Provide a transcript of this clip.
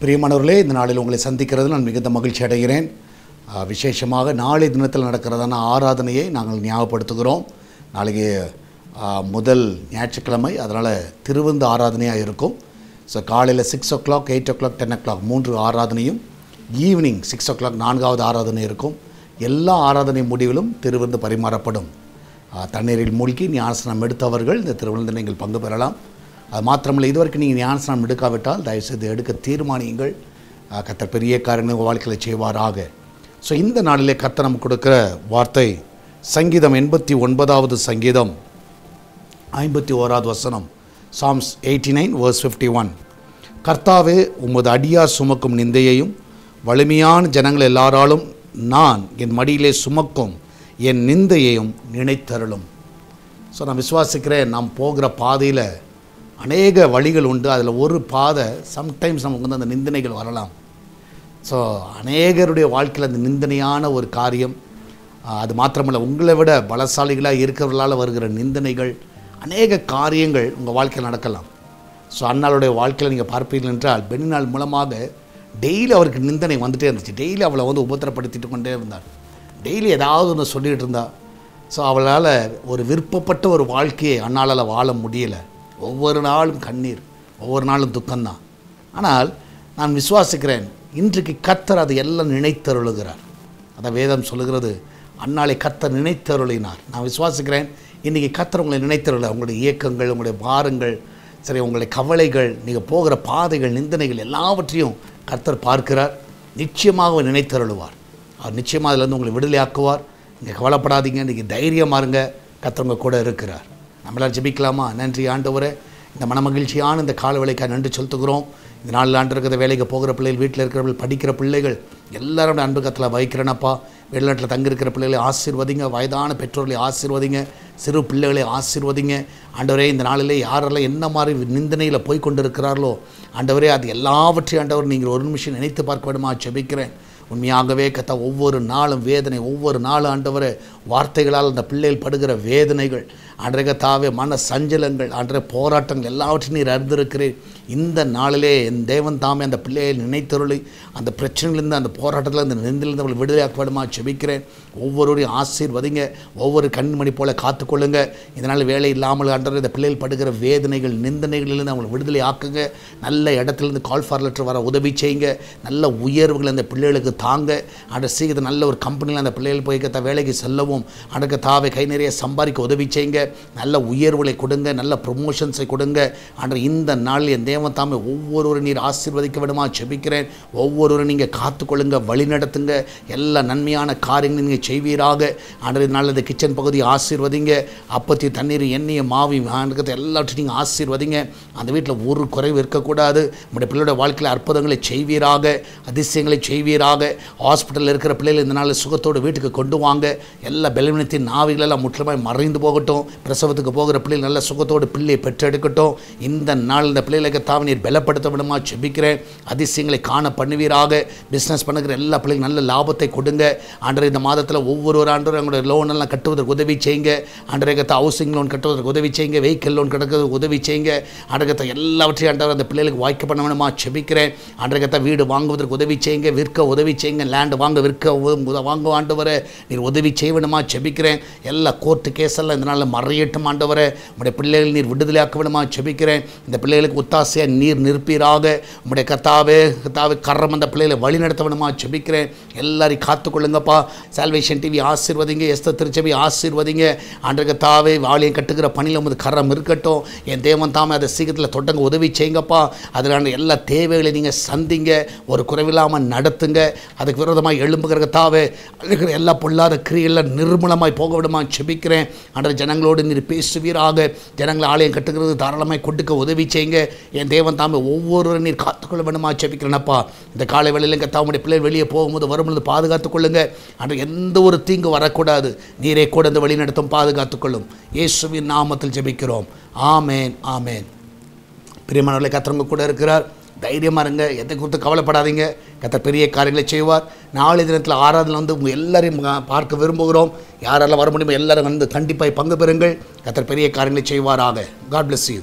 பிரியமானவர்களே, இந்த நாளில் உங்களை சந்திக்கிறது நான் மிகுந்த மகிழ்ச்சி அடைகிறேன். விசேஷமாக நாளை தினத்தில் நடக்கிறதான ஆராதனையை நாங்கள் ஞாபகப்படுத்துகிறோம். நாளைக்கு முதல் ஞாயிற்றுக்கிழமை, அதனால் திருவிருந்து ஆராதனையாக இருக்கும். ஸோ காலையில் 6 o'clock, 8 o'clock, 10 o'clock 3 ஆராதனையும், ஈவினிங் 6 o'clock 4வது ஆராதனை இருக்கும். எல்லா ஆராதனை முடிவிலும் திருவிருந்து பரிமாறப்படும். தண்ணீரில் மூழ்கி ஞானஸ்நானம் எடுத்தவர்கள் இந்த திருவிருந்து நீங்கள் பங்கு பெறலாம். அது மாத்திரமில்லை, இதுவரைக்கும் நீங்கள் ஞானஸ்நானம் எடுக்காவிட்டால் தயவுசெய்து எடுக்க தீர்மானியுங்கள். கர்த்தர் பெரிய காரியங்களை உங்கள் வாழ்க்கையில் செய்வாராக. ஸோ இந்த நாளிலே கர்த்தர் நமக்கு கொடுக்குற வார்த்தை சங்கீதம் 89வது சங்கீதம் 51வது வசனம், Psalms 89 verse 51. கர்த்தாவே, உமது அடியார் சுமக்கும் நிந்தையையும் வலிமையான ஜனங்கள் எல்லாராலும் நான் என் மடியிலே சுமக்கும் என் நிந்தையையும் நினைத்தருளும். ஸோ நான் விசுவாசிக்கிறேன், நாம் போகிற பாதையில் அநேக வழிகள் உண்டு. அதில் ஒரு பாதை சம்டைம்ஸ் நமக்கு வந்து அந்த நிந்தனைகள் வரலாம். ஸோ அநேகருடைய வாழ்க்கையில் அந்த நிந்தனையான ஒரு காரியம், அது மாத்திரமல்ல, உங்களை விட பலசாலிகளாக இருக்கிறவர்களால் வருகிற நிந்தனைகள், அநேக காரியங்கள் உங்கள் வாழ்க்கையில் நடக்கலாம். ஸோ அன்னாளுடைய வாழ்க்கையில் நீங்கள் பார்ப்பீர்கள் என்றால், பெண்ணினால் மூலமாக டெய்லி அவருக்கு நிந்தனை வந்துகிட்டே இருந்துச்சு. டெய்லி அவளை வந்து உபத்திரப்படுத்திட்டு கொண்டே இருந்தார். டெய்லி ஏதாவது ஒன்று சொல்லிகிட்டு இருந்தா. ஸோ அவளால் ஒரு விருப்பப்பட்ட ஒரு வாழ்க்கையை அன்னாளால் வாழ முடியலை. ஒவ்வொரு நாளும் கண்ணீர், ஒவ்வொரு நாளும் துக்கம்தான். ஆனால் நான் விசுவாசிக்கிறேன், இன்றைக்கு கர்த்தர் அதை எல்லாம் நினைத்தருளுகிறார். அதை வேதம் சொல்லுகிறது, அன்னாளை கர்த்தர் நினைத்தருளினார். நான் விசுவாசிக்கிறேன், இன்றைக்கி கர்த்தர் உங்களை நினைத்தருள, உங்களுடைய இயக்கங்கள், உங்களுடைய பாரங்கள், சரி, உங்களுடைய கவலைகள், நீங்கள் போகிற பாதைகள், நிந்தனைகள் எல்லாவற்றையும் கர்த்தர் பார்க்கிறார். நிச்சயமாக நினைத்தருளுவார். அவர் நிச்சயமாக அதிலேருந்து உங்களை விடுதலையாக்குவார். நீங்கள் கவலைப்படாதீங்க, இன்றைக்கி தைரியமாக இருங்க, கர்த்தர் உங்கள் கூட இருக்கிறார். நம்மளால் ஜெபிக்கலாமா? நன்றி ஆண்டவரே, இந்த மனமகிழ்ச்சியான இந்த கால வேலைக்காக நன்றி செலுத்துகிறோம். இந்த நாளில் ஆண்டு இருக்கிற வேலைக்கு போகிற பிள்ளைகள், வீட்டில் இருக்கிறவர்கள், படிக்கிற பிள்ளைகள் எல்லாரோட அன்பு கத்தில் வைக்கிறேனப்பா. வெளிநாட்டில் தங்கியிருக்கிற பிள்ளைகளை ஆசீர்வதிங்க, வயதான பெற்றோர்களை ஆசீர்வதிங்க, சிறு பிள்ளைகளை ஆசீர்வதிங்க. ஆண்டவரே, இந்த நாளிலே யாரெல்லாம் என்ன மாதிரி நிந்தனையில் போய் கொண்டு இருக்கிறார்களோ ஆண்டவரே, அது எல்லாவற்றையும் ஆண்டவர் நீங்கள் ஒரு நிமிஷம் நினைத்து பார்க்க வேண்டுமா ஜெபிக்கிறேன். உண்மையாகவே கத்த ஒவ்வொரு நாளும் வேதனை, ஒவ்வொரு நாளும் ஆண்டவரே வார்த்தைகளால் அந்த பிள்ளைகள் படுகிற வேதனைகள், ஆண்டவரே கத்தாவே மன சஞ்சலங்கள், ஆண்டவரே போராட்டங்கள் எல்லாவற்றையும் நீர் அறிந்திருக்கிறேன். இந்த நாளிலே என் தேவன் தாமே அந்த பிள்ளையை நினைத்தருளி அந்த பிரச்சனையிலேருந்து, அந்த போராட்டத்தில், அந்த நிந்திலிருந்து அவர்கள் விடுதலையாக்க வேண்டுமா ஜெபிக்கிறேன். ஒவ்வொருவரையும் ஆசீர்வதிங்க, ஒவ்வொரு கண்மணி போல காத்துக்கொள்ளுங்க. இதனால் வேலை இல்லாமல் ஆண்டவரே இந்த பிள்ளைகள் படுகிற வேதனைகள், நிந்தனைகளிலிருந்து அவங்களை விடுதலை ஆக்குங்க. நல்ல இடத்துலேருந்து கால் ஃபார் லெட்டர் வர உதவி செய்யுங்க. நல்ல உயர்வுகள் அந்த பிள்ளைகளுக்கு தாங்க. அந்த சீக்கிரம் நல்ல ஒரு கம்பெனியில் அந்த பிள்ளைகள் போய் வேலைக்கு செல்லவும், அடக்க தாவை கை நிறைய சம்பாதிக்க உதவி செய்யுங்க. நல்ல உயர்வுகளை கொடுங்க, நல்ல ப்ரொமோஷன்ஸை கொடுங்க. அன்ற இந்த நாளில் என் தேவன் தாமே ஒவ்வொருவரும் நீர் ஆசீர்வதிக்க விடுமா ஜெபிக்கிறேன். ஒவ்வொருவரும் நீங்கள் காத்துக்கொள்ளுங்க, வழி நடத்துங்க. எல்லா நன்மையான காரியங்களும் நீங்கள் செய்வீராக. அன்றைய நாள் இந்த கிச்சன் பகுதியை ஆசீர்வதிங்க. அப்பத்தி தண்ணீர், எண்ணெயை, மாவி, எல்லாவற்றையும் நீங்கள் ஆசீர்வதிங்க. அந்த வீட்டில் ஒரு குறைவு இருக்கக்கூடாது. நம்முடைய பிள்ளையோட வாழ்க்கையில் அற்புதங்களை செய்வீராக, அதிசயங்களை செய்வீராக. ஹாஸ்பிட்டலில் இருக்கிற பிள்ளைகள் இந்த நாளில் சுகத்தோடு வீட்டுக்கு கொண்டு வாங்க. எல்லா பலவீனத்தின் நாவிகளெல்லாம் முற்றிலுமாய் மறைந்து போகட்டும். பிரசவத்துக்கு போகிற பிள்ளைகள் நல்ல சுகத்தோடு பிள்ளையை பெற்றெடுக்கட்டும். இந்த நாள் இந்த பிள்ளைகளுக்கு தாவநீர் பலப்படுத்த விடுமா ஜெபிக்கிறேன். அதிசயங்களை காண பண்ணுவீராக. பிஸ்னஸ் பண்ணுகிற எல்லா பிள்ளைகளும் நல்ல லாபத்தை கொடுங்க. ஆண்டரை இந்த மாதத்தில் ஒவ்வொரு ஆண்டரும் அவங்களுடைய லோனெல்லாம் கட்டுவதற்கு உதவி செய்யுங்க. ஆண்டரை கத்த ஹவுசிங் லோன் கட்டுவதற்கு உதவி செய்யுங்க. வெஹிக்கிள் லோன் கட்டுறதுக்கு உதவி செய்யுங்க. ஆண்டரை கத்த எல்லாவற்றையும் ஆண்டவர் அந்த பிள்ளைகளுக்கு வாய்க்க பண்ண வேணுமா ஜெபிக்கிறேன். ஆண்டரை கத்த வீடு வாங்குவதற்கு உதவி செய்யுங்க, விற்க உதவி செய்யுங்க. லேண்டு வாங்க, விற்க வாங்க ஆண்டவரே நீர் உதவி செய்யணுமா ஜெபிக்கிறேன். எல்லா கோர்ட்டு கேஸெல்லாம் இந்த நாளில் மறையட்டும் ஆண்டவரே. உங்களுடைய பிள்ளைகள் நீர் விடுதலையாக்க வேணுமா ஜெபிக்கிறேன். இந்த பிள்ளைகளுக்கு ஒத்தாசையாக நீர் நிற்பீராக. உங்களுடைய கத்தாவே கரம் அந்த பிள்ளைகளை வழி நடத்த வேணுமா ஜெபிக்கிறேன். எல்லாரையும் காத்துக்கொள்ளுங்கப்பா. சால்வேஷன் டிவி ஆசீர்வதிங்க, எஸ்தர் திருச்சபை ஆசீர்வதிங்க. ஆண்டவர் கத்தாவே வாளியம் கட்டுகிற பணியில் உமது கரம் இருக்கட்டும். என் தேவன் தாமே அதை சீக்கிரத்தில் தொடங்க உதவி செய்யுங்கப்பா. அதில் எல்லா தேவைகளை நீங்கள் சந்திங்க, ஒரு குறைவில்லாமல் நடத்துங்க. அதுக்கு விரோதமாக எழும்புகிற கத்தாவே இருக்கிற எல்லா பொல்லாத கிரியெல்லாம் நிர்மூலமாய் போக விடுமா ஜெபிக்கிறேன். ஆண்டவர் ஜனங்களோடு ஜனங்களோடு நீர் பேசுவீராக. ஜனங்களை ஆலயம் கட்டுகிறது தாராளமாய் கொடுக்க உதவி செய்யுங்க. என் தேவன் தாமே ஒவ்வொருவரும் நீர் காத்துக்கொள்ள வேண்டுமா ஜெபிக்கிறேனப்பா. இந்த காலை வேளையில் கர்த்தாவுடைய பிள்ளைகள் வெளியே போகும்போது வரும்பொழுது பாதுகாத்துக் கொள்ளுங்க. அன்று எந்த ஒரு தீங்கு வரக்கூடாது. நீரே கூட இந்த வழி நடத்தும், பாதுகாத்துக்கொள்ளும். இயேசுவின் நாமத்தில் ஜெபிக்கிறோம். ஆமேன், ஆமேன். பிரியமானவர்களே, கர்த்தர் கூட இருக்கிறார். தைரியமாக இருங்க, எதை குறித்து கவலைப்படாதீங்க. கர்த்தர் பெரிய காரியங்களை செய்வார். நாளை தினத்தில் ஆராதனை உங்கள் எல்லாரையும் பார்க்க விரும்புகிறோம். யாரெல்லாம் வர முடியுமோ எல்லாரும் கண்டிப்பாக பங்கு பெறுங்கள். கர்த்தர் பெரிய காரியங்களை செய்வாராக. God bless you.